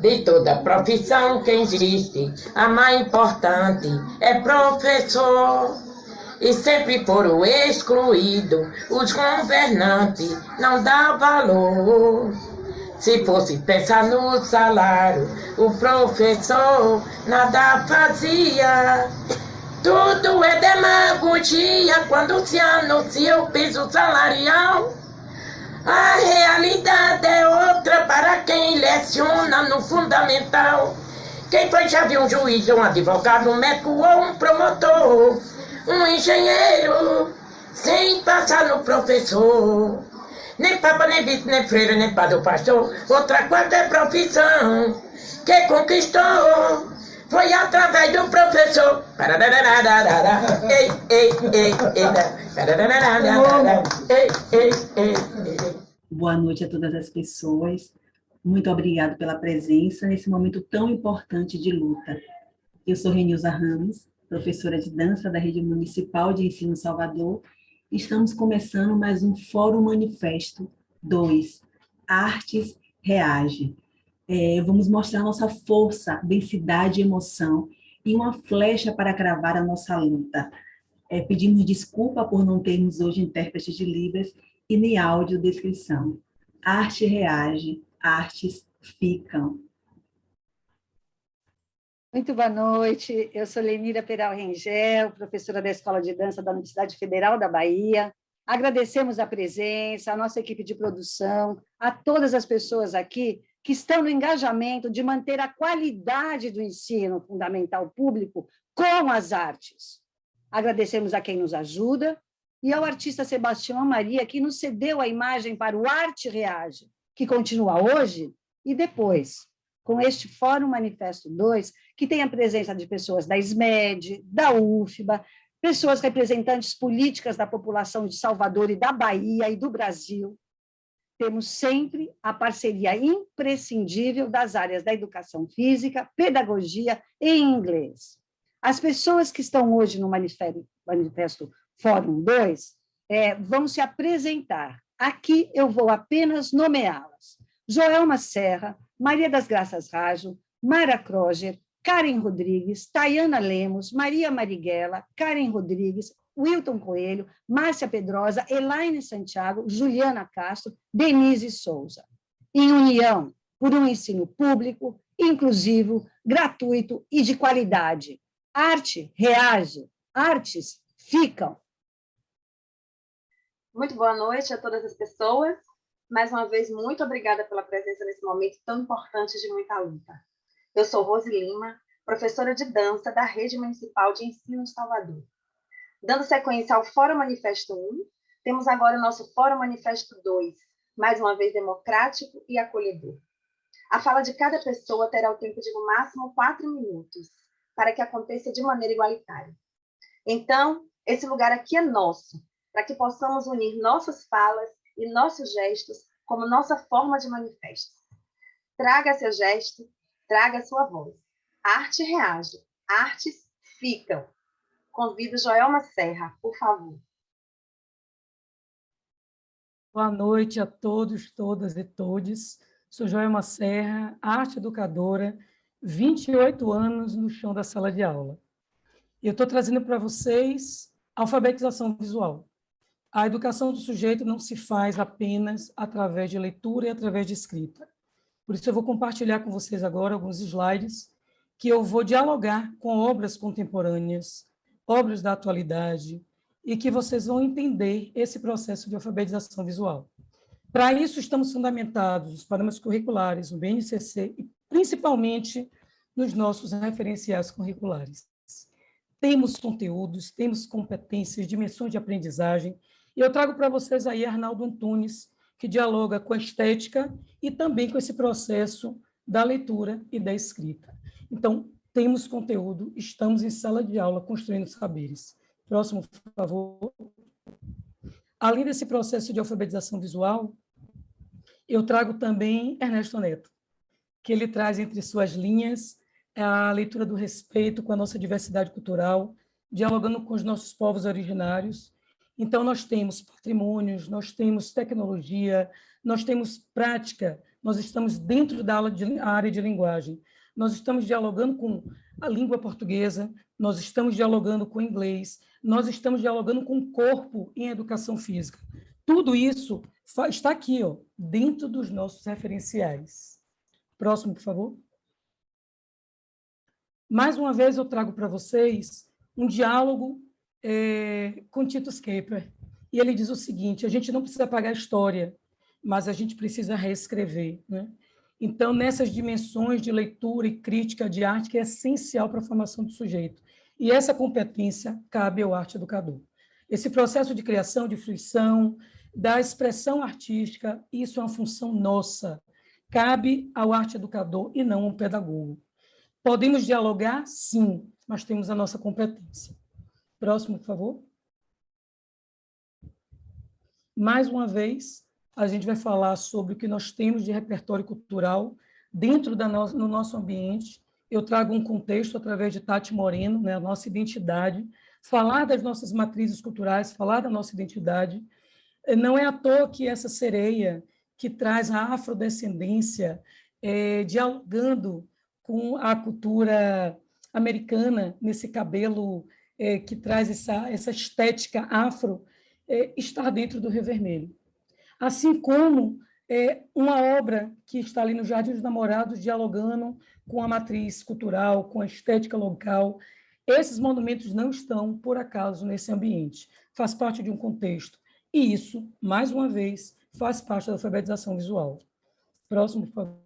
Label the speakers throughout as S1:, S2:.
S1: De toda profissão que existe, a mais importante é professor. E sempre foram excluídos, os governantes não dão valor. Se fosse pensar no salário, o professor nada fazia. Tudo é demagogia quando se anuncia o piso salarial. A realidade é outra para quem leciona no fundamental. Quem foi já viu um juiz, um advogado, um médico ou um promotor, um engenheiro, sem passar no professor. Nem papa, nem bispo, nem freira, nem padre, pastor. Outra coisa é profissão que conquistou. Foi através do professor. Ei, ei, ei, ei.
S2: Boa noite a todas as pessoas. Muito obrigada pela presença nesse momento tão importante de luta. Eu sou Renilza Ramos, professora de dança da Rede Municipal de Ensino Salvador. Estamos começando mais um Fórum Manifesto 2, Artes Reage. Vamos mostrar nossa força, densidade e emoção e uma flecha para cravar a nossa luta. Pedimos desculpa por não termos hoje intérprete de Libras e nem audiodescrição. Arte reage, artes ficam.
S3: Muito boa noite, eu sou Lenira Peral Rengel, professora da Escola de Dança da Universidade Federal da Bahia. Agradecemos a presença, a nossa equipe de produção, a todas as pessoas aqui que estão no engajamento de manter a qualidade do ensino fundamental público com as artes. Agradecemos a quem nos ajuda e ao artista Sebastião Maria, que nos cedeu a imagem para o Arte Reage, que continua hoje e depois, com este Fórum Manifesto 2, que tem a presença de pessoas da SMED, da UFBA, pessoas representantes políticas da população de Salvador e da Bahia e do Brasil. Temos sempre a parceria imprescindível das áreas da educação física, pedagogia e inglês. As pessoas que estão hoje no Manifesto Fórum 2 vão se apresentar. Aqui eu vou apenas nomeá-las. Joelma Serra, Maria das Graças Rajo, Mara Kroger, Karen Rodrigues, Tayana Lemos, Maria Marighella, Karen Rodrigues, Wilton Coelho, Márcia Pedrosa, Elaine Santiago, Juliana Castro, Denise Souza. Em união por um ensino público, inclusivo, gratuito e de qualidade. Arte reage, artes ficam.
S4: Muito boa noite a todas as pessoas. Mais uma vez, muito obrigada pela presença nesse momento tão importante de muita luta. Eu sou Rose Lima, professora de dança da Rede Municipal de Ensino de Salvador. Dando sequência ao Fórum Manifesto 1, temos agora o nosso Fórum Manifesto 2, mais uma vez democrático e acolhedor. A fala de cada pessoa terá o tempo de no máximo 4 minutos, para que aconteça de maneira igualitária. Então, esse lugar aqui é nosso, para que possamos unir nossas falas e nossos gestos como nossa forma de manifesto. Traga seu gesto, traga sua voz. Arte reage, artes ficam. Convido Joelma Serra, por favor.
S5: Boa noite a todos, todas e todes. Sou Joelma Serra, arte educadora, 28 anos no chão da sala de aula. Eu estou trazendo para vocês alfabetização visual. A educação do sujeito não se faz apenas através de leitura e através de escrita. Por isso eu vou compartilhar com vocês agora alguns slides que eu vou dialogar com obras contemporâneas, obras da atualidade, e que vocês vão entender esse processo de alfabetização visual. Para isso, estamos fundamentados nos parâmetros curriculares, no BNCC, e principalmente nos nossos referenciais curriculares. Temos conteúdos, temos competências, dimensões de aprendizagem, e eu trago para vocês aí Arnaldo Antunes, que dialoga com a estética e também com esse processo da leitura e da escrita. Então, temos conteúdo, estamos em sala de aula construindo saberes. Próximo, por favor. Além desse processo de alfabetização visual, eu trago também Ernesto Neto, que ele traz entre suas linhas a leitura do respeito com a nossa diversidade cultural, dialogando com os nossos povos originários. Então, nós temos patrimônios, nós temos tecnologia, nós temos prática nós estamos dentro da área de linguagem, nós estamos dialogando com a língua portuguesa, nós estamos dialogando com o inglês, nós estamos dialogando com o corpo em educação física. Tudo isso está aqui, ó, dentro dos nossos referenciais. Próximo, por favor. Mais uma vez, eu trago para vocês um diálogo com Tito Schaefer. E ele diz o seguinte: a gente não precisa apagar a história, mas a gente precisa reescrever, né? Então, nessas dimensões de leitura e crítica de arte, que é essencial para a formação do sujeito. E essa competência cabe ao arte educador. Esse processo de criação, de fruição, da expressão artística, isso é uma função nossa. Cabe ao arte educador e não ao pedagogo. Podemos dialogar? Sim, mas temos a nossa competência. Próximo, por favor. Mais uma vez, a gente vai falar sobre o que nós temos de repertório cultural dentro no nosso ambiente. Eu trago um contexto através de Tati Moreno, né, a nossa identidade, falar das nossas matrizes culturais, falar da nossa identidade. Não é à toa que essa sereia, que traz a afrodescendência, dialogando com a cultura americana, nesse cabelo que traz essa estética afro, está dentro do Rio Vermelho. Assim como uma obra que está ali no Jardim dos Namorados, dialogando com a matriz cultural, com a estética local. Esses monumentos não estão, por acaso, nesse ambiente. Faz parte de um contexto. E isso, mais uma vez, faz parte da alfabetização visual. Próximo, por favor.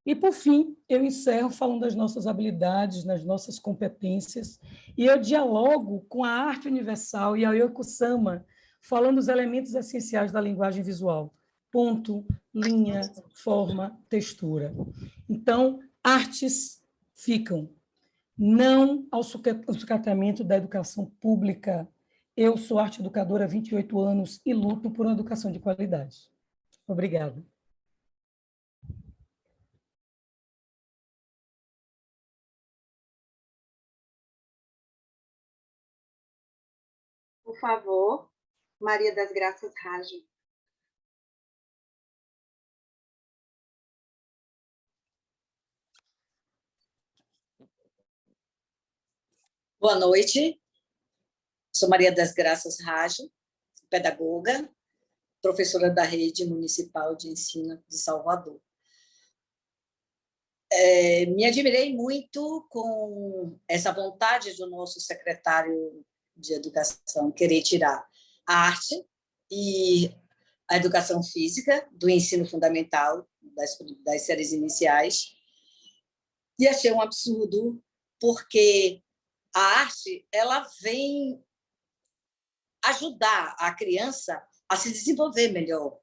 S5: E, por fim, eu encerro falando das nossas habilidades, das nossas competências, e eu dialogo com a arte universal e a Yoko-sama, falando dos elementos essenciais da linguagem visual: ponto, linha, forma, textura. Então, artes ficam, não ao sucateamento da educação pública. Eu sou arte educadora há 28 anos e luto por uma educação de qualidade. Obrigada.
S4: Por favor, Maria das Graças Rajo.
S6: Boa noite, sou Maria das Graças Rajo, pedagoga, professora da Rede Municipal de Ensino de Salvador. Me admirei muito com essa vontade do nosso secretário de Educação querer tirar a arte e a educação física do ensino fundamental, das séries iniciais, e achei um absurdo, porque a arte ela vem ajudar a criança a se desenvolver melhor.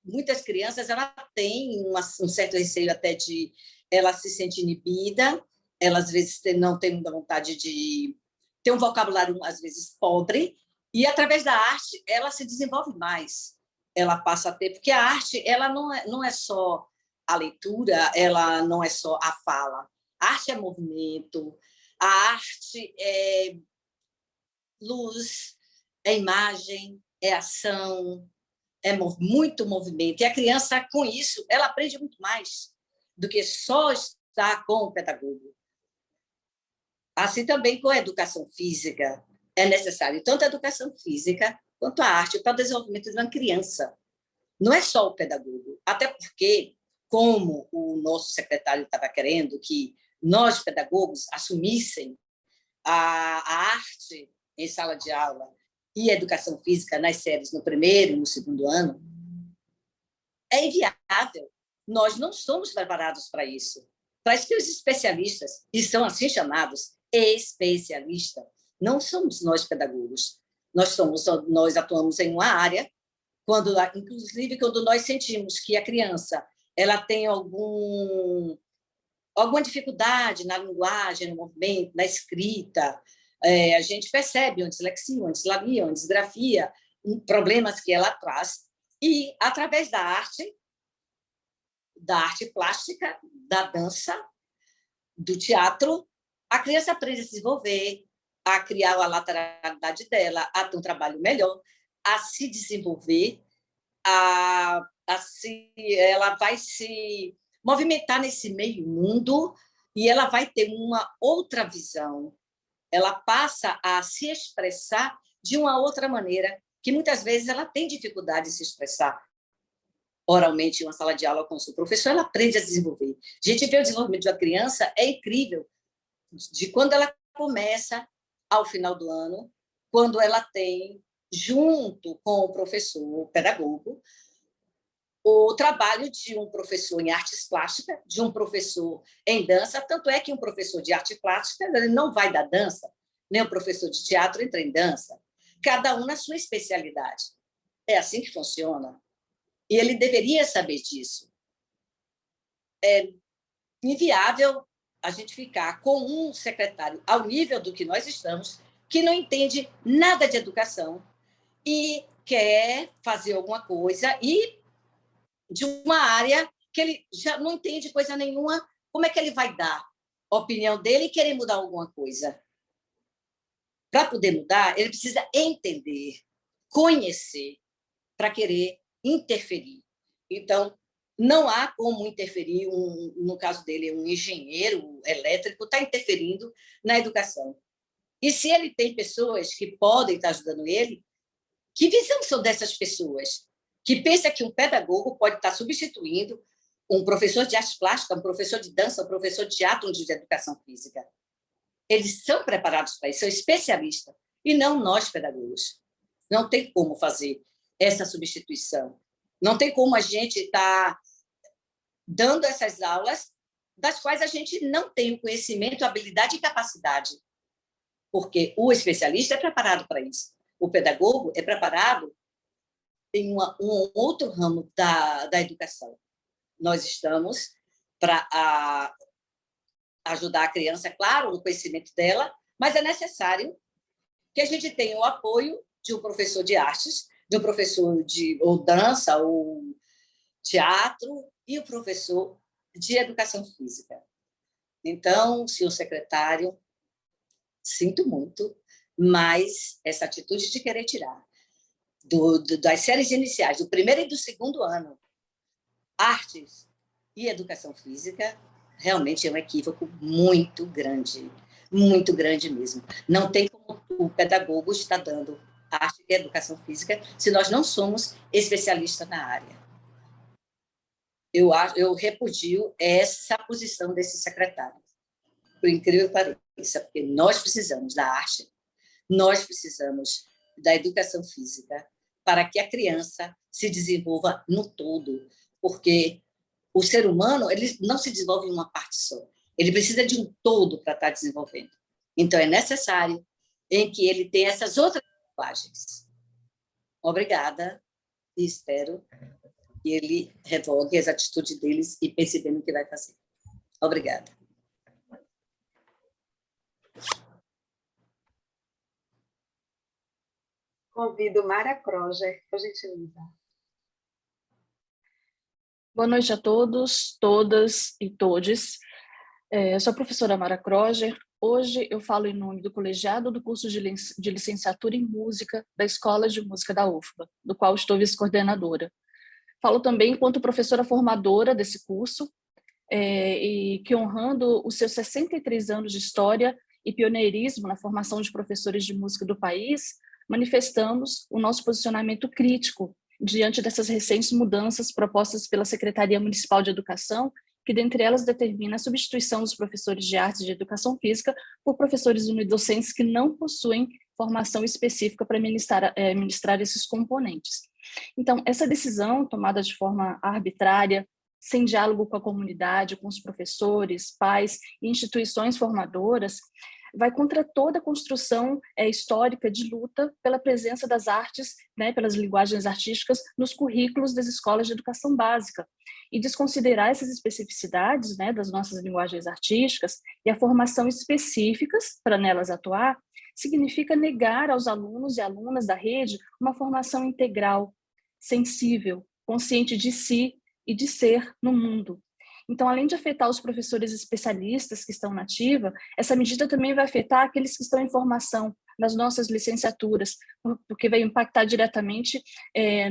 S6: Muitas crianças ela têm um certo receio até de ela se sentir inibida, ela às vezes não tem muita vontade de ter um vocabulário às vezes pobre, e através da arte ela se desenvolve mais. Ela passa a ter, porque a arte ela não é só a leitura, ela não é só a fala. A arte é movimento, a arte é luz, é imagem, é ação, é muito movimento. E a criança, com isso, ela aprende muito mais do que só estar com o pedagogo. Assim também com a educação física. É necessário tanto a educação física quanto a arte para o desenvolvimento de uma criança. Não é só o pedagogo. Até porque, como o nosso secretário estava querendo que nós, pedagogos, assumissem a arte em sala de aula e a educação física nas séries no primeiro e no segundo ano, é inviável. Nós não somos preparados para isso. Para isso que os especialistas, e são assim chamados, especialistas, não somos nós pedagogos. Nós atuamos em uma área, inclusive quando nós sentimos que a criança ela tem alguma dificuldade na linguagem, no movimento, na escrita, a gente percebe uma dislexia, uma dislamia, uma disgrafia, problemas que ela traz, e através da arte plástica, da dança, do teatro, a criança aprende a se desenvolver, a criar a lateralidade dela, a ter um trabalho melhor, a se desenvolver, ela vai se movimentar nesse meio mundo e ela vai ter uma outra visão. Ela passa a se expressar de uma outra maneira, que muitas vezes ela tem dificuldade de se expressar oralmente em uma sala de aula com o seu professor, ela aprende a desenvolver. A gente vê o desenvolvimento de uma criança, é incrível, de quando ela começa ao final do ano, quando ela tem, junto com o professor, o pedagogo, o trabalho de um professor em artes plásticas, de um professor em dança, tanto é que um professor de arte plástica ele não vai dar dança, nem o professor de teatro entra em dança, cada um na sua especialidade. É assim que funciona. E ele deveria saber disso. É inviável a gente ficar com um secretário ao nível do que nós estamos, que não entende nada de educação e quer fazer alguma coisa e de uma área que ele já não entende coisa nenhuma, como é que ele vai dar a opinião dele e querer mudar alguma coisa? Para poder mudar, ele precisa entender, conhecer, para querer interferir. Então, não há como interferir, no caso dele, um engenheiro elétrico está interferindo na educação. E se ele tem pessoas que podem estar ajudando ele, que visão são dessas pessoas? Que pensa que um pedagogo pode estar substituindo um professor de arte plástica, um professor de dança, um professor de teatro, um de educação física. Eles são preparados para isso, são especialistas, e não nós, pedagogos. Não tem como fazer essa substituição. Não tem como a gente estar dando essas aulas das quais a gente não tem o conhecimento, habilidade e capacidade. Porque o especialista é preparado para isso. O pedagogo é preparado em um outro ramo da educação. Nós estamos para ajudar a criança, claro, no conhecimento dela, mas é necessário que a gente tenha o apoio de um professor de artes, de um professor de ou dança ou teatro e o professor de educação física. Então, senhor secretário, sinto muito, mas essa atitude de querer tirar das séries iniciais, do primeiro e do segundo ano, artes e educação física, realmente é um equívoco muito grande mesmo. Não tem como o pedagogo estar dando arte e educação física se nós não somos especialistas na área. Eu repudio essa posição desse secretário, por incrível que pareça, porque nós precisamos da arte, nós precisamos da educação física para que a criança se desenvolva no todo, porque o ser humano ele não se desenvolve em uma parte só, ele precisa de um todo para estar desenvolvendo. Então, é necessário em que ele tenha essas outras linguagens. Obrigada, e espero que ele revogue as atitudes deles e pense bem no que vai fazer. Obrigada.
S4: Convido Mara Kroger, por gentileza.
S7: Boa noite a todos, todas e todes. Eu sou a professora Mara Kroger. Hoje eu falo em nome do colegiado do curso de licenciatura em música da Escola de Música da UFBA, do qual estou vice-coordenadora. Falo também enquanto professora formadora desse curso, e que, honrando os seus 63 anos de história e pioneirismo na formação de professores de música do país, manifestamos o nosso posicionamento crítico diante dessas recentes mudanças propostas pela Secretaria Municipal de Educação, que dentre elas determina a substituição dos professores de artes e de educação física por professores unidocentes que não possuem formação específica para ministrar esses componentes. Então, essa decisão tomada de forma arbitrária, sem diálogo com a comunidade, com os professores, pais e instituições formadoras, vai contra toda a construção histórica de luta pela presença das artes, pelas linguagens artísticas, nos currículos das escolas de educação básica, e desconsiderar essas especificidades das nossas linguagens artísticas e a formação específicas para nelas atuar, significa negar aos alunos e alunas da rede uma formação integral, sensível, consciente de si e de ser no mundo. Então, além de afetar os professores especialistas que estão na ativa, essa medida também vai afetar aqueles que estão em formação nas nossas licenciaturas, porque vai impactar diretamente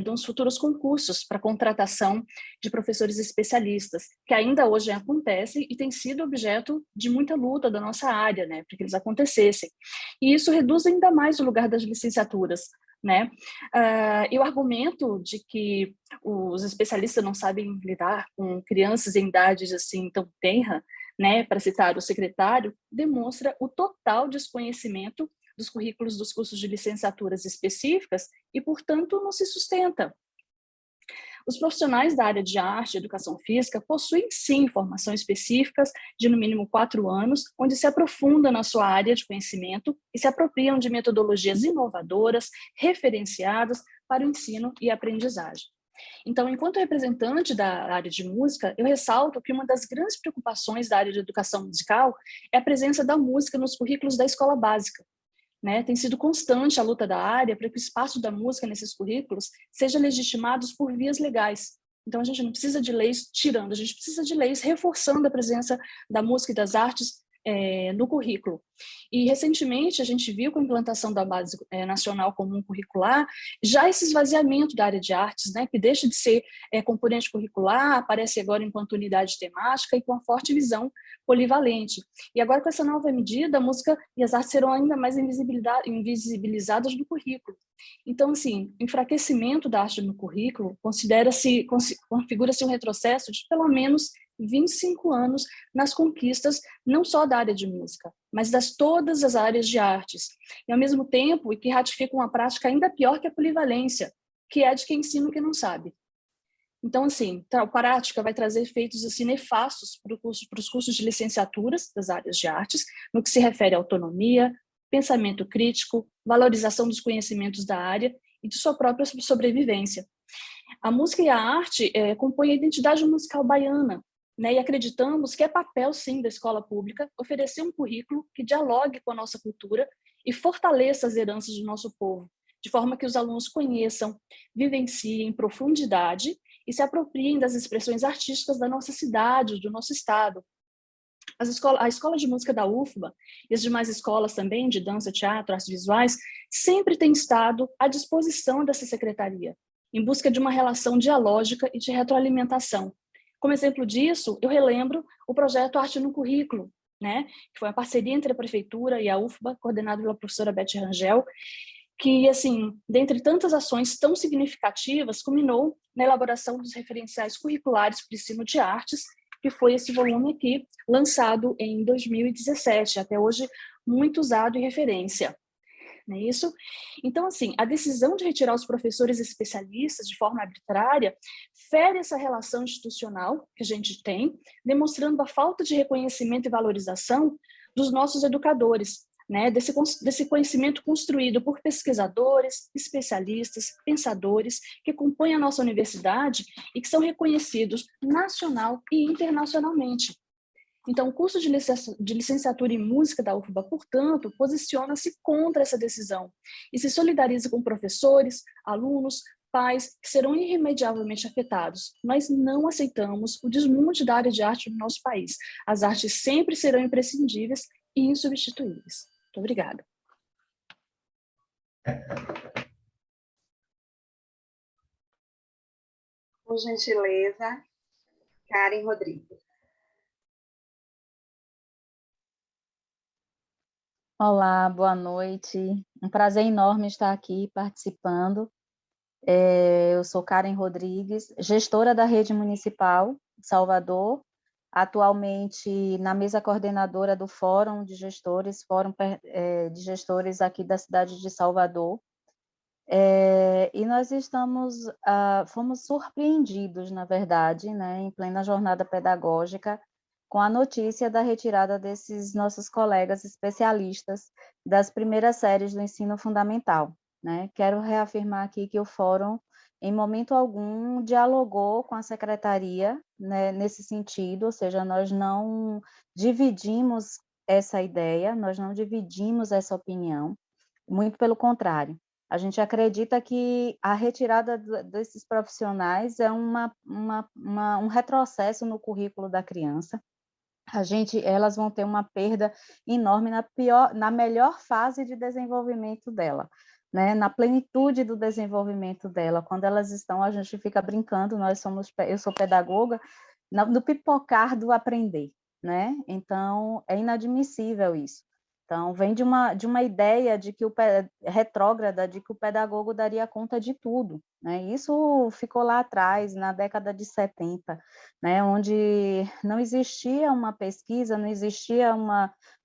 S7: nos futuros concursos para contratação de professores especialistas, que ainda hoje acontece e tem sido objeto de muita luta da nossa área, né, para que eles acontecessem. E isso reduz ainda mais o lugar das licenciaturas, né? E o argumento de que os especialistas não sabem lidar com crianças em idades assim tão tenra, né, para citar o secretário, demonstra o total desconhecimento dos currículos dos cursos de licenciaturas específicas e, portanto, não se sustenta. Os profissionais da área de arte e educação física possuem, sim, formação específicas de, no mínimo, 4 anos, onde se aprofundam na sua área de conhecimento e se apropriam de metodologias inovadoras, referenciadas para o ensino e aprendizagem. Então, enquanto representante da área de música, eu ressalto que uma das grandes preocupações da área de educação musical é a presença da música nos currículos da escola básica. Né? Tem sido constante a luta da área para que o espaço da música nesses currículos seja legitimado por vias legais. Então, a gente não precisa de leis tirando, a gente precisa de leis reforçando a presença da música e das artes no currículo. E, recentemente, a gente viu com a implantação da Base Nacional Comum Curricular, já esse esvaziamento da área de artes, né, que deixa de ser componente curricular, aparece agora enquanto unidade temática e com uma forte visão polivalente. E agora, com essa nova medida, a música e as artes serão ainda mais invisibilizadas no currículo. Então, assim, enfraquecimento da arte no currículo configura-se um retrocesso de pelo menos 25 anos nas conquistas, não só da área de música, mas todas as áreas de artes. E, ao mesmo tempo, e que ratifica uma prática ainda pior que a polivalência, que é de quem ensina o que não sabe. Então, assim, a prática vai trazer efeitos assim, nefastos para os cursos de licenciaturas das áreas de artes, no que se refere à autonomia, pensamento crítico, valorização dos conhecimentos da área e de sua própria sobrevivência. A música e a arte compõem a identidade musical baiana, né? E acreditamos que é papel, sim, da escola pública oferecer um currículo que dialogue com a nossa cultura e fortaleça as heranças do nosso povo, de forma que os alunos conheçam, vivenciem em profundidade e se apropriem das expressões artísticas da nossa cidade, do nosso estado. A escola de música da UFBA e as demais escolas também de dança, teatro, artes visuais sempre têm estado à disposição dessa secretaria, em busca de uma relação dialógica e de retroalimentação. Como exemplo disso, eu relembro o projeto Arte no Currículo, né, que foi uma parceria entre a Prefeitura e a UFBA, coordenado pela professora Beth Rangel, que, assim, dentre tantas ações tão significativas, culminou na elaboração dos referenciais curriculares para o ensino de artes, que foi esse volume aqui, lançado em 2017, até hoje muito usado e referência. Não é isso? Então, assim, a decisão de retirar os professores especialistas de forma arbitrária fere essa relação institucional que a gente tem, demonstrando a falta de reconhecimento e valorização dos nossos educadores, né? Desse conhecimento construído por pesquisadores, especialistas, pensadores, que compõem a nossa universidade e que são reconhecidos nacional e internacionalmente. Então, o curso de licenciatura em música da UFBA, portanto, posiciona-se contra essa decisão e se solidariza com professores, alunos, pais, que serão irremediavelmente afetados. Nós não aceitamos o desmonte da área de arte no nosso país. As artes sempre serão imprescindíveis e insubstituíveis. Muito obrigada.
S4: Por gentileza, Karen Rodrigues.
S8: Olá, boa noite. Um prazer enorme estar aqui participando. Eu sou Karen Rodrigues, gestora da Rede Municipal de Salvador, atualmente na mesa coordenadora do Fórum de Gestores, de Gestores aqui da cidade de Salvador. E nós fomos surpreendidos, na verdade, né, em plena jornada pedagógica, com a notícia da retirada desses nossos colegas especialistas das primeiras séries do ensino fundamental, né? Quero reafirmar aqui que o Fórum, em momento algum, dialogou com a secretaria, né, nesse sentido, ou seja, nós não dividimos essa ideia, nós não dividimos essa opinião, muito pelo contrário. A gente acredita que a retirada desses profissionais é um retrocesso no currículo da criança, elas vão ter uma perda enorme na melhor fase de desenvolvimento dela, né? Na plenitude do desenvolvimento dela. Quando elas estão, a gente fica brincando, eu sou pedagoga, no pipocar do aprender, né? Então, é inadmissível isso. Então, vem de uma ideia de que retrógrada, de que o pedagogo daria conta de tudo, né? Isso ficou lá atrás, na década de 70, né? Onde não existia uma pesquisa, não existia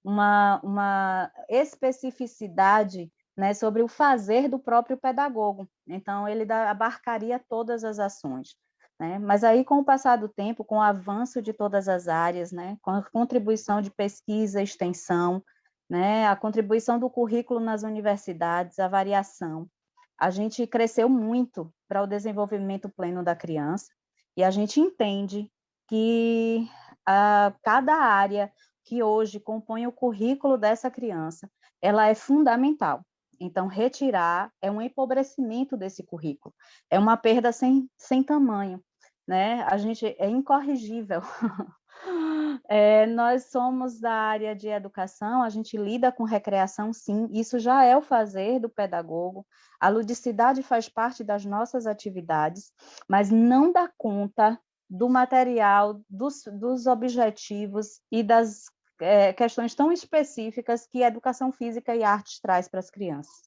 S8: uma especificidade, né, sobre o fazer do próprio pedagogo. Então, ele abarcaria todas as ações, né? Mas aí, com o passar do tempo, com o avanço de todas as áreas, né, com a contribuição de pesquisa e extensão, né, a contribuição do currículo nas universidades, a variação, a gente cresceu muito para o desenvolvimento pleno da criança, e a gente entende que cada área que hoje compõe o currículo dessa criança, ela é fundamental. Então, retirar é um empobrecimento desse currículo, é uma perda sem tamanho, né? A gente é incorrigível. Nós somos da área de educação, a gente lida com recreação, sim, isso já é o fazer do pedagogo, a ludicidade faz parte das nossas atividades, mas não dá conta do material, dos objetivos e das questões tão específicas que a educação física e artes traz para as crianças.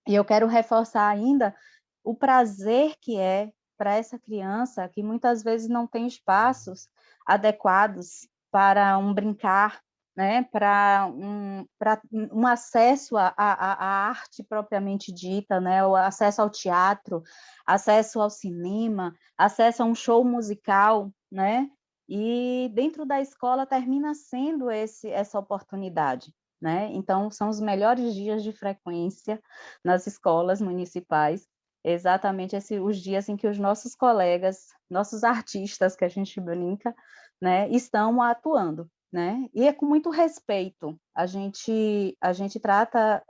S8: E eu quero reforçar ainda o prazer que é para essa criança, que muitas vezes não tem espaços adequados para um brincar, né, para um acesso à arte propriamente dita, né, o acesso ao teatro, acesso ao cinema, acesso a um show musical, né, e dentro da escola termina sendo essa oportunidade, né? Então, são os melhores dias de frequência nas escolas municipais, exatamente os dias em que os nossos colegas, nossos artistas, que a gente brinca, né, estão atuando, né? E é com muito respeito, a gente trata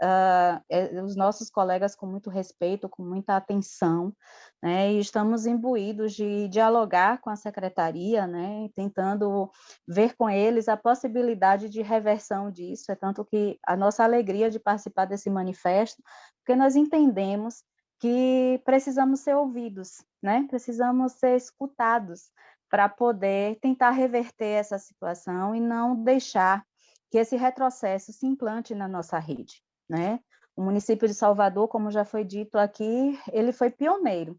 S8: os nossos colegas com muito respeito, com muita atenção, né? E estamos imbuídos de dialogar com a secretaria, né? Tentando ver com eles a possibilidade de reversão disso, é tanto que a nossa alegria de participar desse manifesto, porque nós entendemos que precisamos ser ouvidos, né? Precisamos ser escutados para poder tentar reverter essa situação e não deixar que esse retrocesso se implante na nossa rede, né? O município de Salvador, como já foi dito aqui, ele foi pioneiro,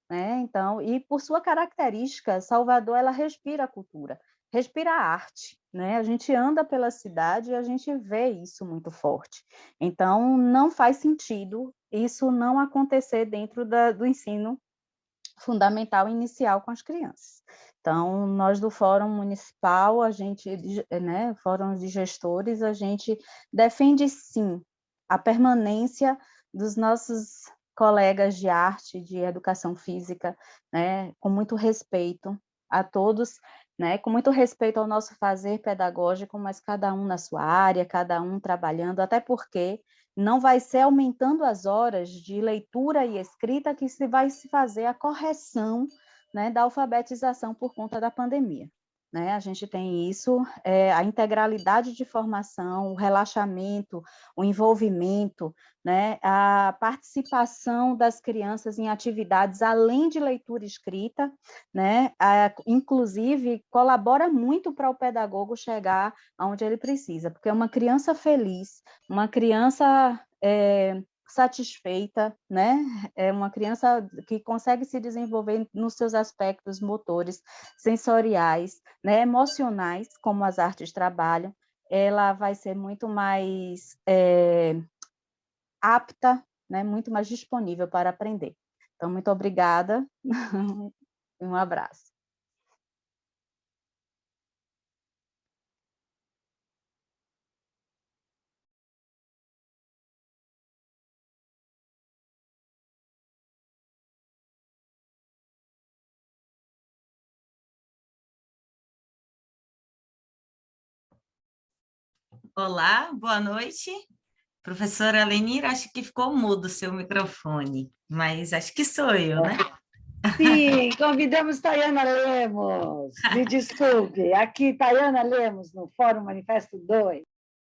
S8: né? Então, e por sua característica, Salvador, ela respira a cultura, respira a arte, né? A gente anda pela cidade e a gente vê isso muito forte. Então, não faz sentido isso não acontecer dentro do ensino fundamental inicial com as crianças. Então, nós do Fórum Municipal, a gente, né, Fórum de Gestores, a gente defende, sim, a permanência dos nossos colegas de arte, de educação física, né, com muito respeito a todos, né, com muito respeito ao nosso fazer pedagógico, mas cada um na sua área, cada um trabalhando, até porque não vai ser aumentando as horas de leitura e escrita que vai se fazer a correção, né, da alfabetização por conta da pandemia. Né? A gente tem isso, a integralidade de formação, o relaxamento, o envolvimento, né, a participação das crianças em atividades além de leitura e escrita, né, inclusive colabora muito para o pedagogo chegar aonde ele precisa, porque uma criança feliz, uma criança satisfeita, né? É uma criança que consegue se desenvolver nos seus aspectos motores, sensoriais, né? Emocionais, como as artes trabalham, ela vai ser muito mais apta, né? Muito mais disponível para aprender. Então, muito obrigada e um abraço.
S9: Olá, boa noite. Professora Lenira, acho que ficou mudo o seu microfone, mas acho que sou eu, né?
S3: Sim, convidamos Tayana Lemos. Me desculpe, aqui Tayana Lemos, no Fórum Manifesto 2.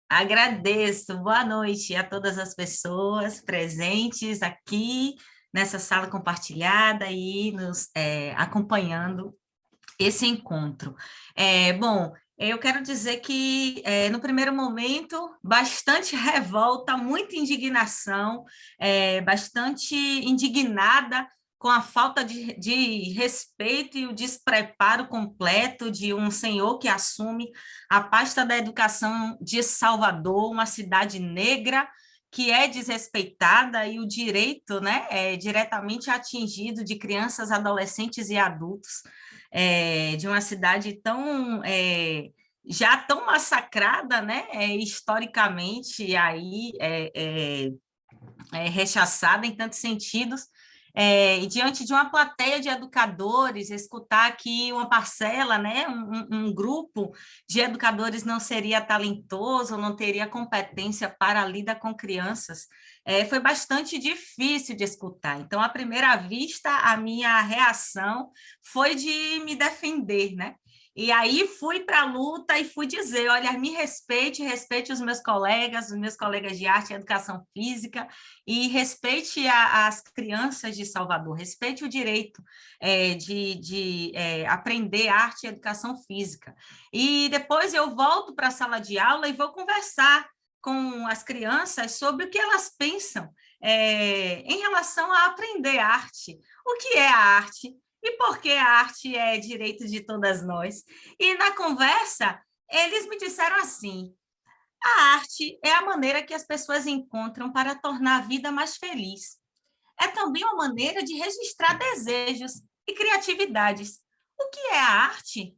S9: Agradeço. Boa noite a todas as pessoas presentes aqui nessa sala compartilhada e nos acompanhando esse encontro. Bom, eu quero dizer que, no primeiro momento, bastante revolta, muita indignação, bastante indignada com a falta de respeito e o despreparo completo de um senhor que assume a pasta da educação de Salvador, uma cidade negra que é desrespeitada e o direito, né, é diretamente atingido de crianças, adolescentes e adultos, de uma cidade tão já tão massacrada, né, historicamente, aí rechaçada em tantos sentidos, e diante de uma plateia de educadores, escutar que uma parcela, né, um grupo de educadores não seria talentoso, não teria competência para lidar com crianças, foi bastante difícil de escutar. Então, à primeira vista, a minha reação foi de me defender, né? E aí fui para a luta e fui dizer, olha, me respeite os meus colegas de arte e educação física, e respeite as crianças de Salvador, respeite o direito de aprender arte e educação física. E depois eu volto para a sala de aula e vou conversar com as crianças sobre o que elas pensam em relação a aprender arte. O que é a arte? E por que a arte é direito de todas nós? E na conversa, eles me disseram assim: a arte é a maneira que as pessoas encontram para tornar a vida mais feliz. É também uma maneira de registrar desejos e criatividades. O que é a arte?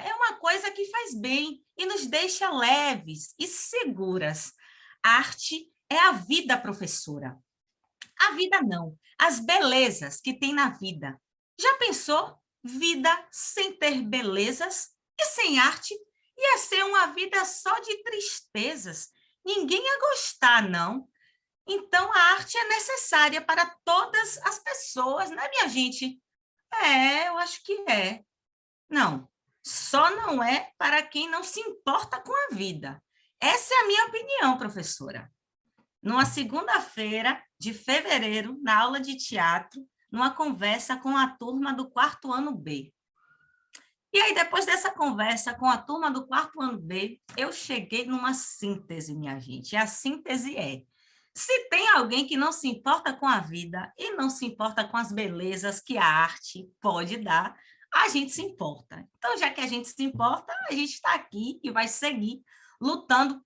S9: É uma coisa que faz bem e nos deixa leves e seguras. Arte é a vida, professora. A vida não, as belezas que tem na vida. Já pensou? Vida sem ter belezas e sem arte? Ia ser uma vida só de tristezas. Ninguém ia gostar, não. Então, a arte é necessária para todas as pessoas, né, minha gente? Eu acho que é. Não, só não é para quem não se importa com a vida. Essa é a minha opinião, professora. Numa segunda-feira de fevereiro, na aula de teatro, numa conversa com a turma do 4º ano B. E aí, depois dessa conversa com a turma do 4º ano B, eu cheguei numa síntese, minha gente. E a síntese é: se tem alguém que não se importa com a vida e não se importa com as belezas que a arte pode dar, a gente se importa. Então, já que a gente se importa, a gente está aqui e vai seguir lutando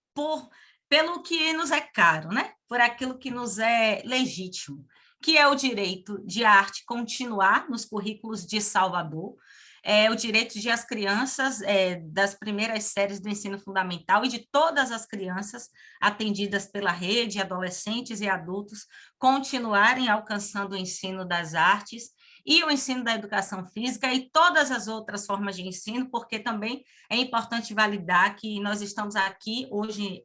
S9: pelo que nos é caro, né? Por aquilo que nos é legítimo, que é o direito de arte continuar nos currículos de Salvador, o direito de as crianças das primeiras séries do ensino fundamental e de todas as crianças atendidas pela rede, adolescentes e adultos, continuarem alcançando o ensino das artes e o ensino da educação física e todas as outras formas de ensino, porque também é importante validar que nós estamos aqui hoje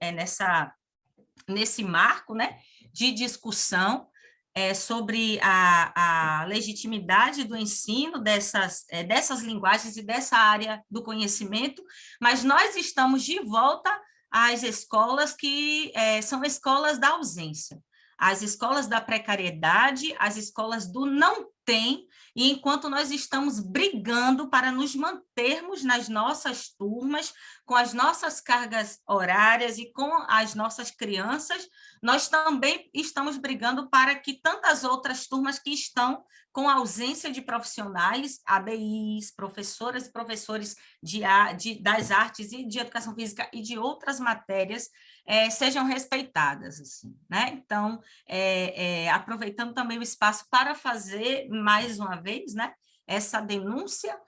S9: nesse marco, né, de discussão sobre a legitimidade do ensino dessas linguagens e dessa área do conhecimento, mas nós estamos de volta às escolas que são escolas da ausência, as escolas da precariedade, as escolas do não tem, e enquanto nós estamos brigando para nos mantermos nas nossas turmas, com as nossas cargas horárias e com as nossas crianças, nós também estamos brigando para que tantas outras turmas que estão com ausência de profissionais, ABIs, professoras e professores das artes e de educação física e de outras matérias sejam respeitadas, assim, né? Então, aproveitando também o espaço para fazer, mais uma vez, né, essa denúncia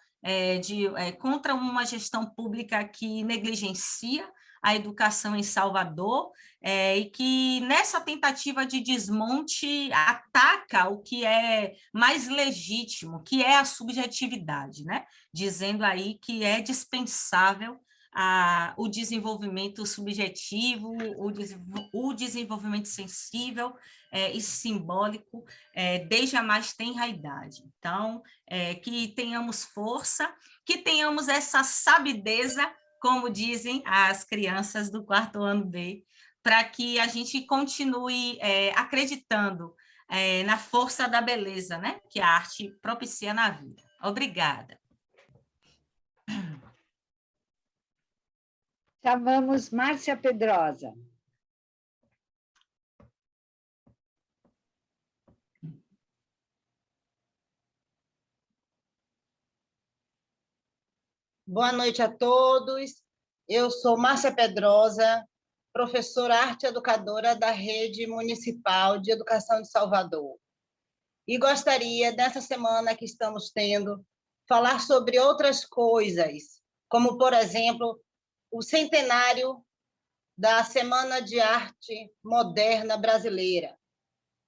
S9: contra uma gestão pública que negligencia a educação em Salvador, e que nessa tentativa de desmonte ataca o que é mais legítimo, que é a subjetividade, né? Dizendo aí que é dispensável o desenvolvimento subjetivo, o desenvolvimento sensível e simbólico desde a mais tenra idade. Então, que tenhamos força, que tenhamos essa sabideza, como dizem as crianças do 4º ano B, para que a gente continue acreditando na força da beleza, né, que a arte propicia na vida. Obrigada.
S3: Chamamos Márcia Pedrosa.
S10: Boa noite a todos. Eu sou Márcia Pedrosa, professora arte educadora da Rede Municipal de Educação de Salvador. E gostaria, nessa semana que estamos tendo, falar sobre outras coisas, como, por exemplo, o centenário da Semana de Arte Moderna Brasileira.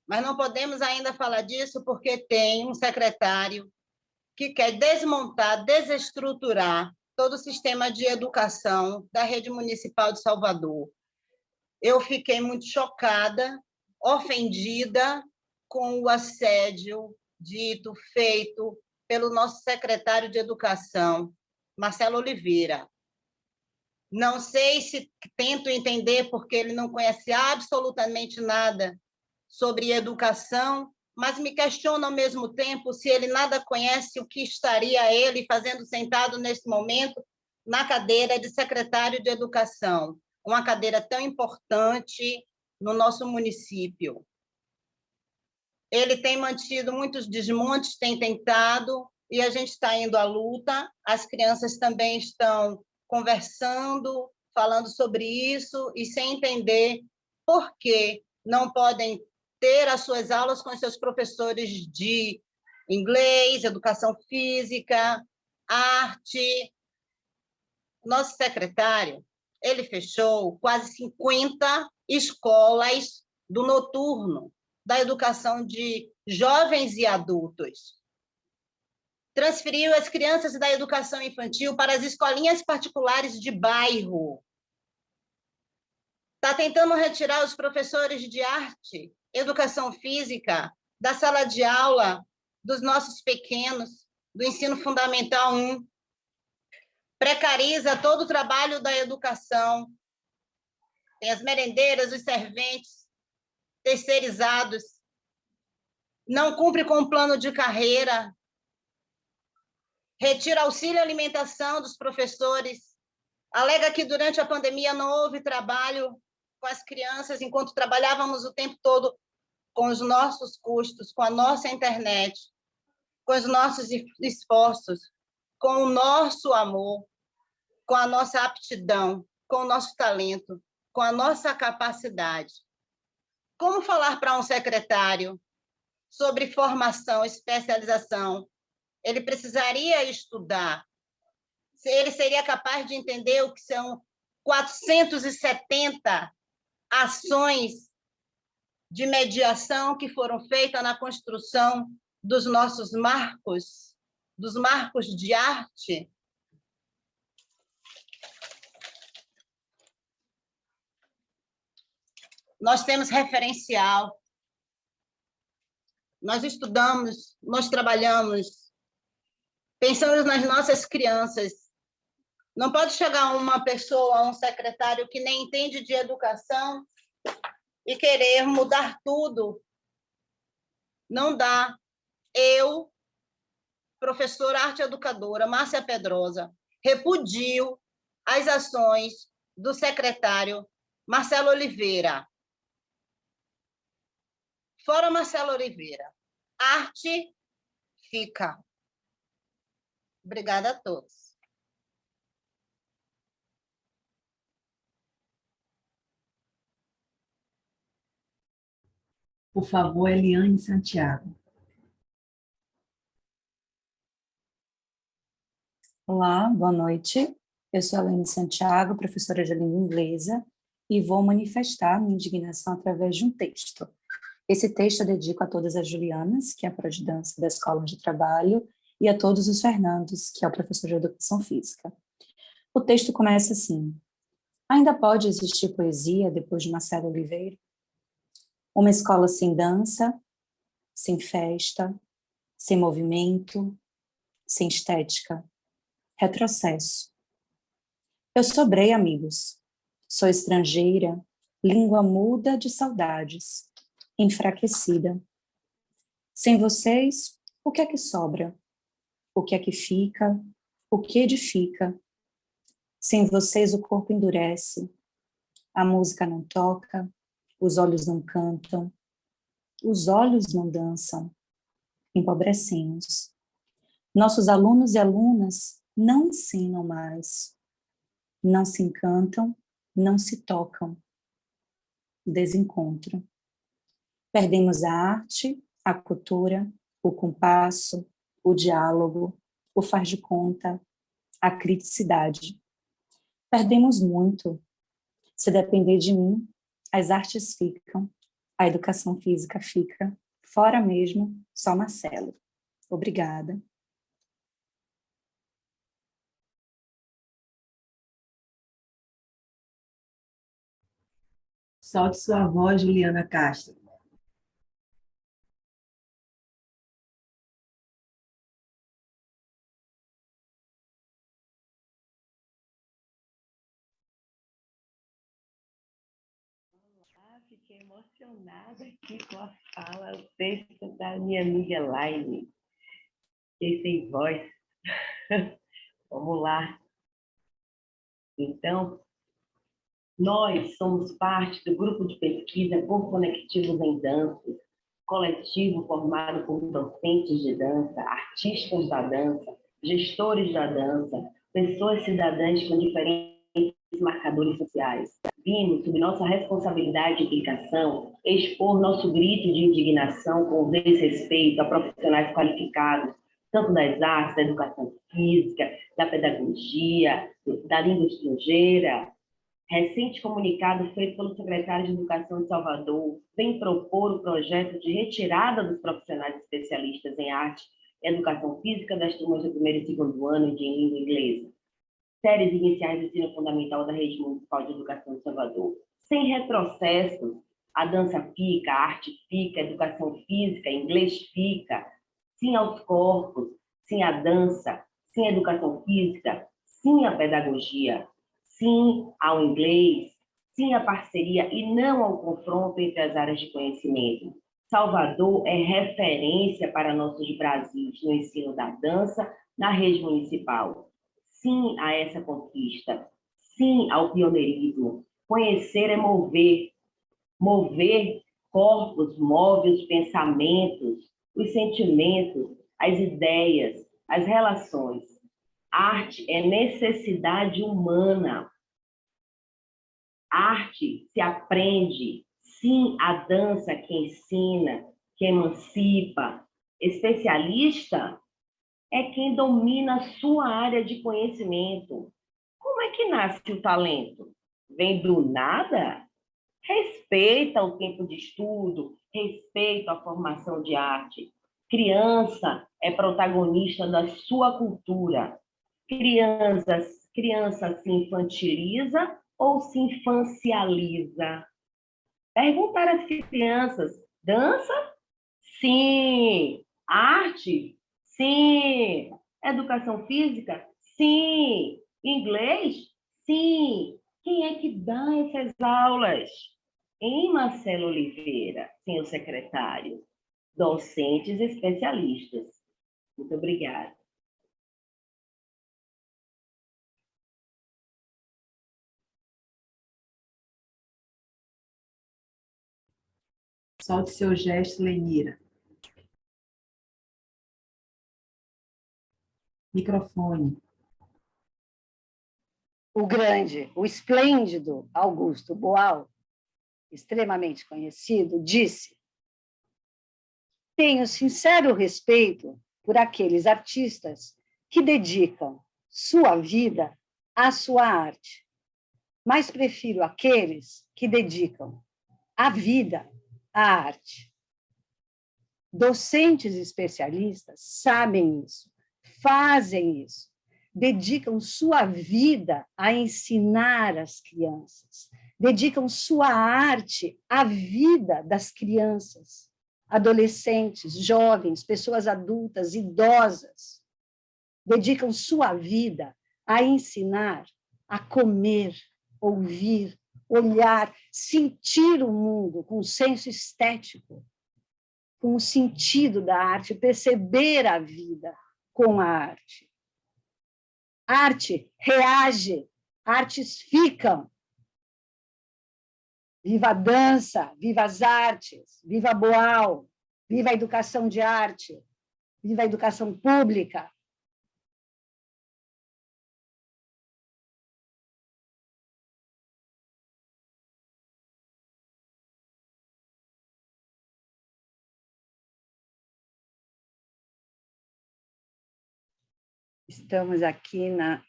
S10: Mas não podemos ainda falar disso porque tem um secretário que quer desmontar, desestruturar todo o sistema de educação da Rede Municipal de Salvador. Eu fiquei muito chocada, ofendida com o assédio dito, feito pelo nosso secretário de Educação, Marcelo Oliveira. Não sei se tento entender porque ele não conhece absolutamente nada sobre educação, mas me questiono ao mesmo tempo se ele nada conhece o que estaria ele fazendo sentado nesse momento na cadeira de secretário de Educação, uma cadeira tão importante no nosso município. Ele tem mantido muitos desmontes, tem tentado, e a gente está indo à luta. As crianças também estão conversando, falando sobre isso, e sem entender por que não podem ter as suas aulas com seus professores de inglês, educação física, arte. Nosso secretário, ele fechou quase 50 escolas do noturno, da educação de jovens e adultos. Transferiu as crianças da educação infantil para as escolinhas particulares de bairro. Está tentando retirar os professores de arte, educação física, da sala de aula dos nossos pequenos, do ensino fundamental 1. Precariza todo o trabalho da educação. Tem as merendeiras, os serventes terceirizados. Não cumpre com o plano de carreira. Retira auxílio alimentação dos professores. Alega que durante a pandemia não houve trabalho com as crianças, enquanto trabalhávamos o tempo todo com os nossos custos, com a nossa internet, com os nossos esforços, com o nosso amor, com a nossa aptidão, com o nosso talento, com a nossa capacidade. Como falar para um secretário sobre formação, especialização? Ele precisaria estudar. Ele seria capaz de entender o que são 470 ações de mediação que foram feitas na construção dos nossos marcos, dos marcos de arte. Nós temos referencial, nós estudamos, nós trabalhamos, pensamos nas nossas crianças. Não pode chegar uma pessoa, um secretário que nem entende de educação e querer mudar tudo. Não dá. Eu, professora arte educadora, Márcia Pedrosa, repudio as ações do secretário Marcelo Oliveira. Fora Marcelo Oliveira, arte fica. Obrigada a todos.
S2: Por favor, Eliane Santiago.
S11: Olá, boa noite. Eu sou a Eliane Santiago, professora de língua inglesa, e vou manifestar minha indignação através de um texto. Esse texto eu dedico a todas as Julianas, que é a pró de dança da Escola de Trabalho, e a todos os Fernandos, que é o professor de educação física. O texto começa assim: ainda pode existir poesia depois de Marcelo Oliveira? Uma escola sem dança, sem festa, sem movimento, sem estética. Retrocesso. Eu sobrei, amigos. Sou estrangeira, língua muda de saudades, enfraquecida. Sem vocês, o que é que sobra? O que é que fica? O que edifica? Sem vocês, o corpo endurece, a música não toca, os olhos não cantam, os olhos não dançam, empobrecemos. Nossos alunos e alunas não ensinam mais, não se encantam, não se tocam. Desencontro. Perdemos a arte, a cultura, o compasso, o diálogo, o faz de conta, a criticidade. Perdemos muito. Se depender de mim, as artes ficam, a educação física fica, fora mesmo, só Marcelo. Obrigada.
S2: Solte sua voz, Juliana Castro.
S12: Fiquei emocionada aqui com a fala, o texto da minha amiga Laine. Fiquei sem voz. Vamos lá. Então, nós somos parte do grupo de pesquisa por Conectivos em Danças, coletivo formado por docentes de dança, artistas da dança, gestores da dança, pessoas cidadãs com diferentes marcadores sociais. Vimos, sob nossa responsabilidade e implicação, expor nosso grito de indignação com desrespeito a profissionais qualificados, tanto das artes, da educação física, da pedagogia, da língua estrangeira. Recente comunicado feito pelo secretário de Educação de Salvador vem propor o projeto de retirada dos profissionais especialistas em arte e educação física das turmas do primeiro e segundo ano de língua inglesa. Séries iniciais do ensino fundamental da Rede Municipal de Educação de Salvador. Sem retrocessos, a dança fica, a arte fica, a educação física, inglês fica. Sim aos corpos, sim à dança, sim à educação física, sim à pedagogia, sim ao inglês, sim à parceria e não ao confronto entre as áreas de conhecimento. Salvador é referência para nossos Brasis no ensino da dança na rede municipal. Sim a essa conquista, sim ao pioneirismo. Conhecer é mover. Mover corpos, move os pensamentos, os sentimentos, as ideias, as relações. Arte é necessidade humana. Arte se aprende. Sim, a dança que ensina, que emancipa. Especialista é quem domina a sua área de conhecimento. Como é que nasce o talento? Vem do nada? Respeita o tempo de estudo, respeita a formação de arte. Criança é protagonista da sua cultura. Criança se infantiliza ou se infancializa? Perguntar às crianças, dança? Sim. Arte? Sim. Educação física? Sim. Inglês? Sim. Quem é que dá essas aulas? Em Marcelo Oliveira, senhor secretário, docentes especialistas. Muito obrigada.
S2: Solte seu gesto, Lenira. Microfone.
S3: O grande, o esplêndido Augusto Boal, extremamente conhecido, disse: tenho sincero respeito por aqueles artistas que dedicam sua vida à sua arte, mas prefiro aqueles que dedicam a vida à arte. Docentes especialistas sabem isso, fazem isso, dedicam sua vida a ensinar as crianças, dedicam sua arte à vida das crianças, adolescentes, jovens, pessoas adultas, idosas, dedicam sua vida a ensinar, a comer, ouvir, olhar, sentir o mundo com senso estético, com o sentido da arte, perceber a vida com a arte. Arte reage, artes ficam. Viva a dança, viva as artes, viva a Boal, viva a educação de arte, viva a educação pública. Estamos aqui na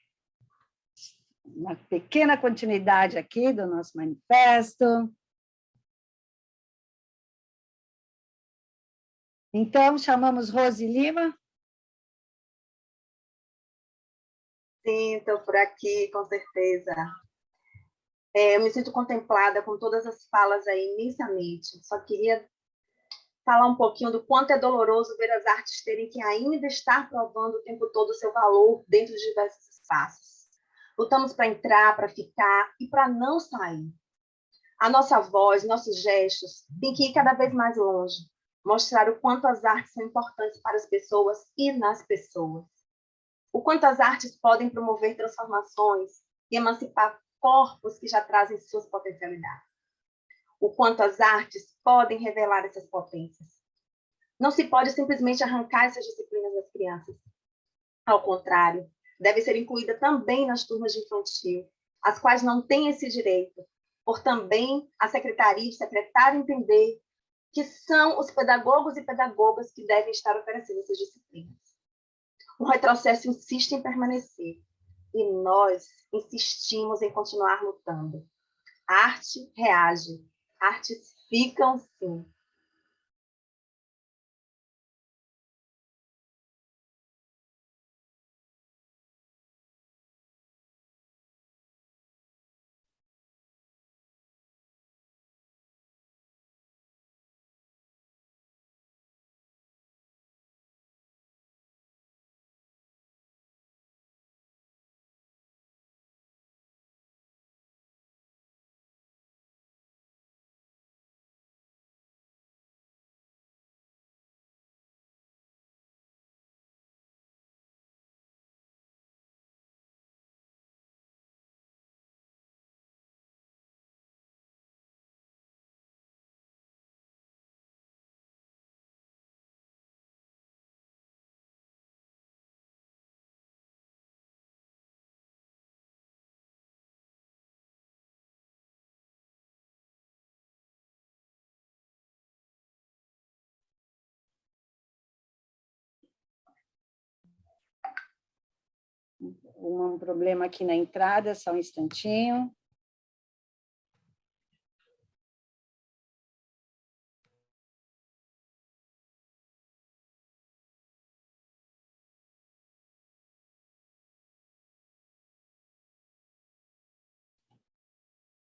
S3: uma pequena continuidade aqui do nosso manifesto. Então, chamamos Rose Lima.
S4: Sim, estou por aqui, com certeza. Eu me sinto contemplada com todas as falas aí, imensamente. Só queria falar um pouquinho do quanto é doloroso ver as artes terem que ainda estar provando o tempo todo o seu valor dentro de diversos espaços. Lutamos para entrar, para ficar e para não sair. A nossa voz, nossos gestos, têm que ir cada vez mais longe, mostrar o quanto as artes são importantes para as pessoas e nas pessoas. O quanto as artes podem promover transformações e emancipar corpos que já trazem suas potencialidades. O quanto as artes podem revelar essas potências. Não se pode simplesmente arrancar essas disciplinas das crianças. Ao contrário, deve ser incluída também nas turmas de infantil, as quais não têm esse direito, por também a secretaria e o secretário entender que são os pedagogos e pedagogas que devem estar oferecendo essas disciplinas. O retrocesso insiste em permanecer, e nós insistimos em continuar lutando. A arte reage, artes ficam sim.
S3: Um problema aqui na entrada, só um instantinho.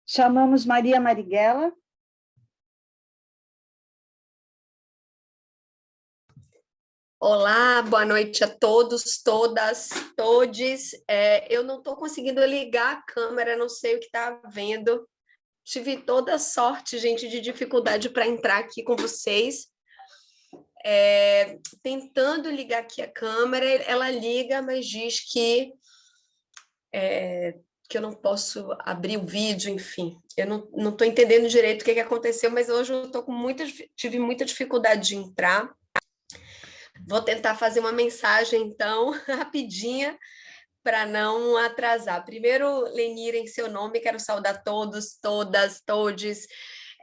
S3: Chamamos Maria Marighella.
S13: Olá, boa noite a todos, todas, todes. Eu não estou conseguindo ligar a câmera, não sei o que está havendo. Tive toda sorte, gente, de dificuldade para entrar aqui com vocês. Tentando ligar aqui a câmera, ela liga, mas diz que eu não posso abrir o vídeo, enfim. Eu não estou entendendo direito o que aconteceu, mas hoje eu tive muita dificuldade de entrar. Vou tentar fazer uma mensagem, então, rapidinha, para não atrasar. Primeiro, Lenira, em seu nome, quero saudar todos, todas, todes.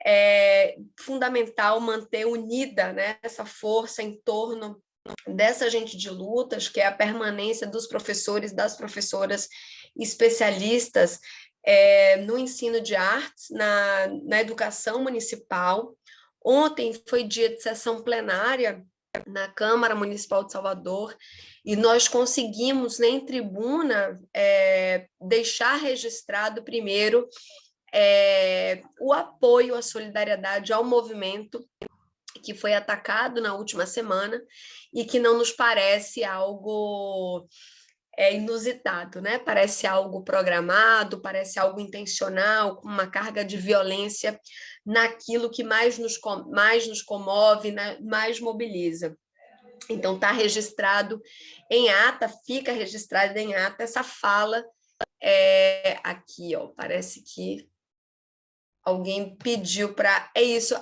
S13: É fundamental manter unida, né, essa força em torno dessa gente de lutas, que é a permanência dos professores, das professoras especialistas no ensino de artes, na educação municipal. Ontem foi dia de sessão plenária na Câmara Municipal de Salvador, e nós conseguimos, em tribuna, deixar registrado primeiro o apoio, a solidariedade ao movimento que foi atacado na última semana e que não nos parece algo inusitado, né? Parece algo programado, parece algo intencional, com uma carga de violência naquilo que mais nos comove, mais mobiliza. Então, está registrado em ata, fica registrada em ata essa fala aqui, ó, parece que alguém pediu para... É isso,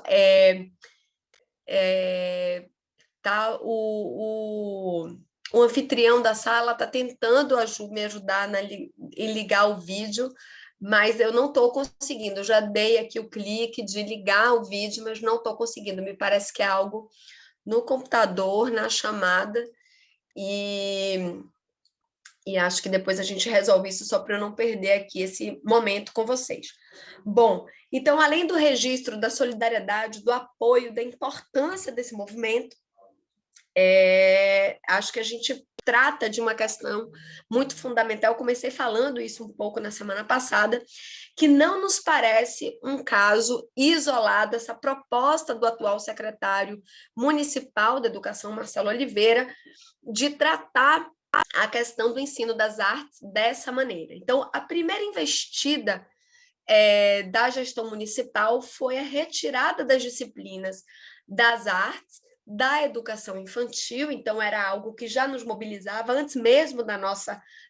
S13: tá, o anfitrião da sala está tentando me ajudar em ligar o vídeo, mas eu não estou conseguindo. Eu já dei aqui o clique de ligar o vídeo, mas não estou conseguindo. Me parece que é algo no computador, na chamada, e acho que depois a gente resolve isso só para eu não perder aqui esse momento com vocês. Bom, então, além do registro da solidariedade, do apoio, da importância desse movimento, acho que a gente trata de uma questão muito fundamental. Eu comecei falando isso um pouco na semana passada, que não nos parece um caso isolado, essa proposta do atual secretário municipal da Educação, Marcelo Oliveira, de tratar a questão do ensino das artes dessa maneira. Então, a primeira investida da gestão municipal foi a retirada das disciplinas das artes, da educação infantil. Então era algo que já nos mobilizava antes mesmo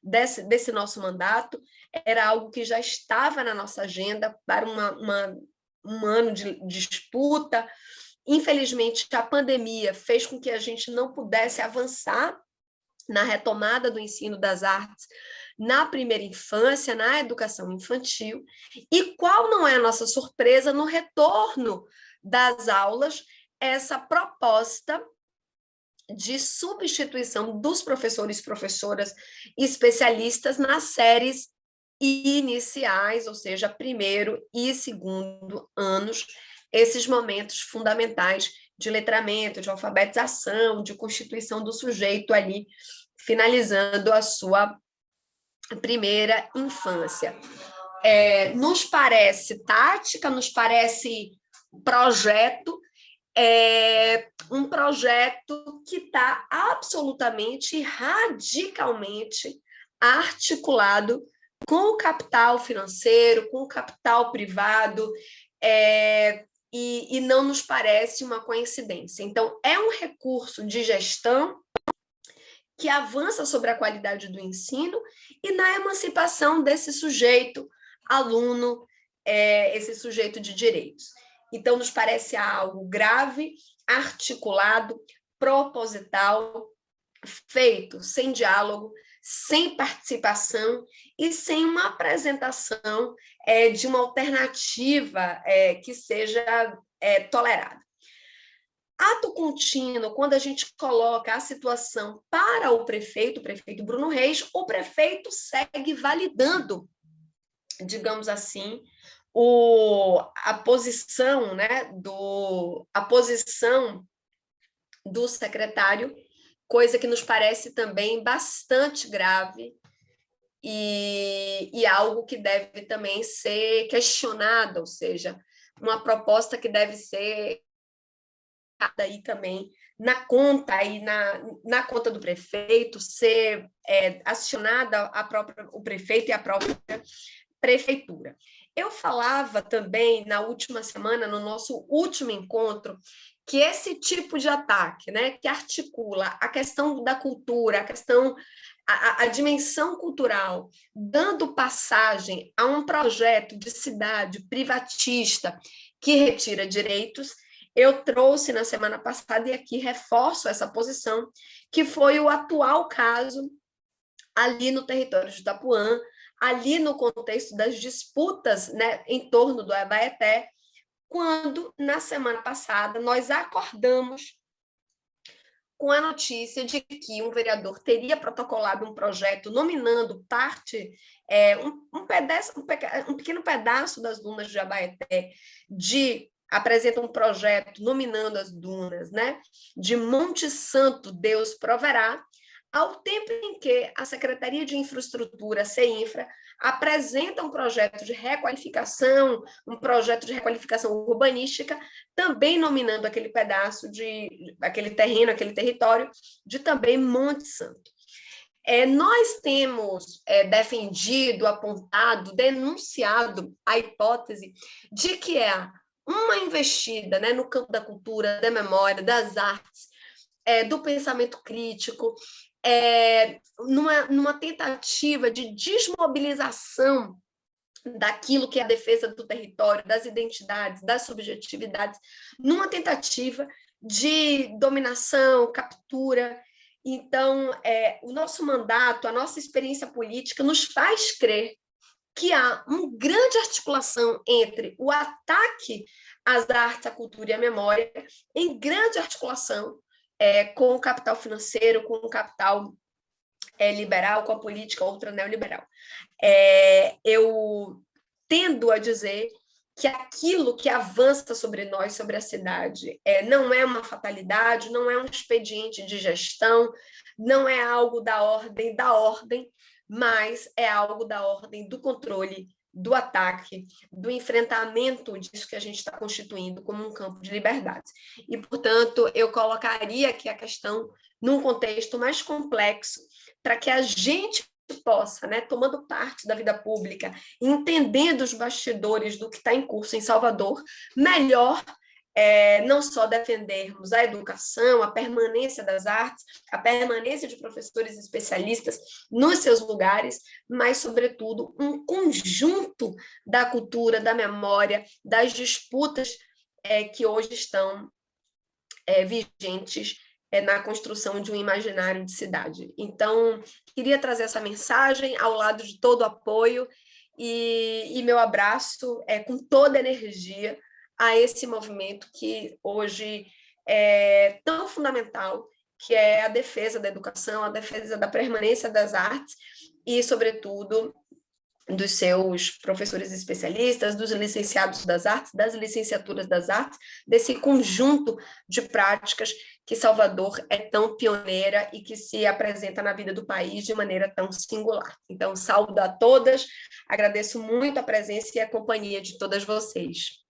S13: desse nosso mandato, era algo que já estava na nossa agenda para um ano de disputa. Infelizmente, a pandemia fez com que a gente não pudesse avançar na retomada do ensino das artes na primeira infância, na educação infantil. E qual não é a nossa surpresa no retorno das aulas, essa proposta de substituição dos professores e professoras especialistas nas séries iniciais, ou seja, primeiro e segundo anos, esses momentos fundamentais de letramento, de alfabetização, de constituição do sujeito ali, finalizando a sua primeira infância. Nos parece tática, nos parece projeto, um projeto que está absolutamente, radicalmente articulado com o capital financeiro, com o capital privado, e não nos parece uma coincidência. Então, é um recurso de gestão que avança sobre a qualidade do ensino e na emancipação desse sujeito aluno, esse sujeito de direitos. Então, nos parece algo grave, articulado, proposital, feito sem diálogo, sem participação e sem uma apresentação de uma alternativa que seja tolerada. Ato contínuo, quando a gente coloca a situação para o prefeito Bruno Reis, o prefeito segue validando, digamos assim, a posição, né, a posição do secretário, coisa que nos parece também bastante grave e algo que deve também ser questionado, ou seja, uma proposta que deve ser aí também na conta, na conta do prefeito, ser acionada o prefeito e a própria prefeitura. Eu falava também na última semana, no nosso último encontro, que esse tipo de ataque, né, que articula a questão da cultura, a dimensão cultural, dando passagem a um projeto de cidade privatista que retira direitos, eu trouxe na semana passada, e aqui reforço essa posição, que foi o atual caso ali no território de Itapuã, ali no contexto das disputas, né, em torno do Abaeté, quando, na semana passada, nós acordamos com a notícia de que um vereador teria protocolado um projeto nominando parte, um pequeno pedaço das dunas de Abaeté de apresenta um projeto nominando as dunas, né, de Monte Santo Deus proverá, ao tempo em que a Secretaria de Infraestrutura, CEINFRA, apresenta um projeto de requalificação, um projeto de requalificação urbanística, também nominando aquele pedaço aquele terreno, aquele território, de também Monte Santo. Nós temos defendido, apontado, denunciado a hipótese de que é uma investida, né, no campo da cultura, da memória, das artes, do pensamento crítico, numa tentativa de desmobilização daquilo que é a defesa do território, das identidades, das subjetividades, numa tentativa de dominação, captura. Então, o nosso mandato, a nossa experiência política nos faz crer que há uma grande articulação entre o ataque às artes, à cultura e à memória, em grande articulação com o capital financeiro, com o capital liberal, com a política ultra neoliberal. Eu tendo a dizer que aquilo que avança sobre nós, sobre a cidade, não é uma fatalidade, não é um expediente de gestão, não é algo da ordem, mas é algo da ordem do controle, do ataque, do enfrentamento disso que a gente está constituindo como um campo de liberdades. E, portanto, eu colocaria aqui a questão num contexto mais complexo, para que a gente possa, né, tomando parte da vida pública, entendendo os bastidores do que está em curso em Salvador, melhor não só defendermos a educação, a permanência das artes, a permanência de professores especialistas nos seus lugares, mas, sobretudo, um conjunto da cultura, da memória, das disputas que hoje estão vigentes na construção de um imaginário de cidade. Então, queria trazer essa mensagem ao lado de todo o apoio e meu abraço com toda a energia a esse movimento que hoje é tão fundamental, que é a defesa da educação, a defesa da permanência das artes e, sobretudo, dos seus professores especialistas, dos licenciados das artes, das licenciaturas das artes, desse conjunto de práticas que Salvador é tão pioneira e que se apresenta na vida do país de maneira tão singular. Então, saúdo a todas, agradeço muito a presença e a companhia de todas vocês.